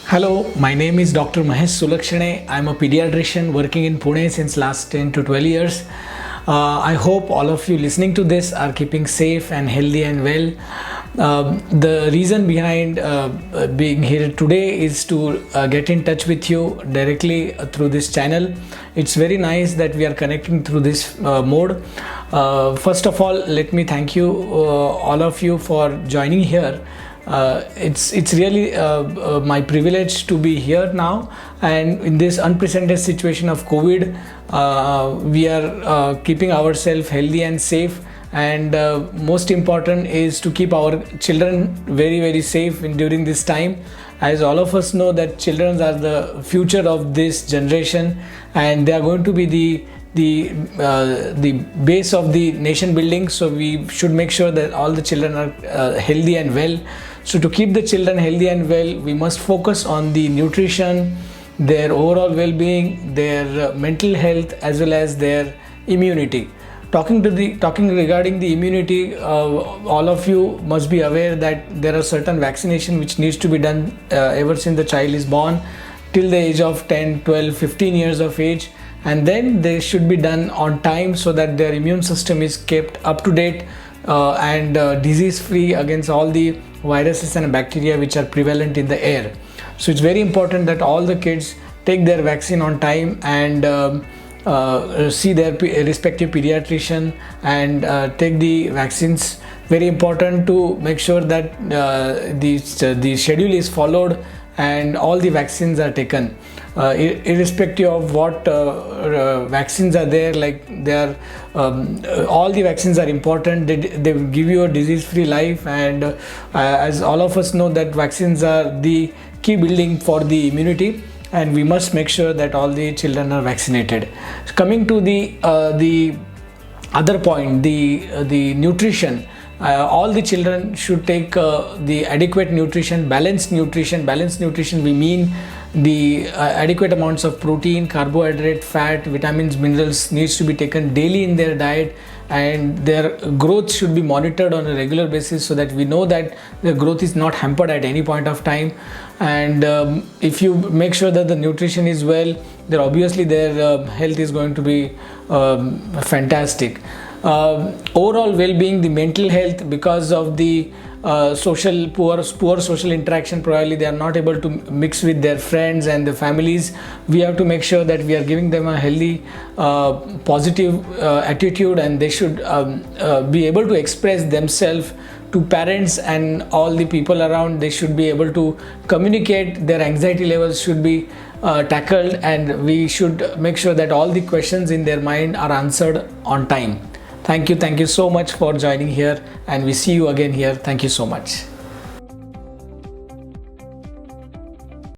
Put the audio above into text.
Hello, my name is Dr. Mahesh Sulakshane. I'm a pediatrician working in Pune since last 10 to 12 years. I hope all of you listening to this are keeping safe and healthy and well. The reason behind being here today is to get in touch with you directly through this channel. It's very nice that we are connecting through this mode. First of all, let me thank you all of you for joining here. It's really my privilege to be here now, and in this unprecedented situation of COVID, we are keeping ourselves healthy and safe, and most important is to keep our children very safe during this time, as all of us know that children are the future of this generation, and they are going to be the base of the nation building. So we should make sure that all the children are healthy and well. So to keep the children healthy and well, we must focus on the nutrition, their overall well-being, their mental health, as well as their immunity. Talking regarding the immunity, all of you must be aware that there are certain vaccination which needs to be done ever since the child is born till the age of 10, 12, 15 years of age, and then they should be done on time so that their immune system is kept up to date and disease free against all the viruses and bacteria which are prevalent in the air. So it's very important that all the kids take their vaccine on time and see their respective pediatrician and take the vaccines. Very important to make sure that the schedule is followed and all the vaccines are taken, irrespective of what vaccines are there. Like all the vaccines are important. They will give you a disease-free life, and as all of us know that vaccines are the key building for the immunity, and we must make sure that all the children are vaccinated. Coming to the other point, the nutrition. All the children should take the adequate nutrition, balanced nutrition. Balanced nutrition, we mean the adequate amounts of protein, carbohydrate, fat, vitamins, minerals needs to be taken daily in their diet, and their growth should be monitored on a regular basis so that we know that their growth is not hampered at any point of time. And if you make sure that the nutrition is well, then obviously their health is going to be fantastic. Overall well-being, the mental health, because of the poor social interaction, probably they are not able to mix with their friends and their families. We have to make sure that we are giving them a healthy positive attitude, and they should be able to express themselves to parents and all the people around. They should be able to communicate. Their anxiety levels should be tackled, and we should make sure that all the questions in their mind are answered on time. Thank you so much for joining here, and we see you again here. Thank you so much.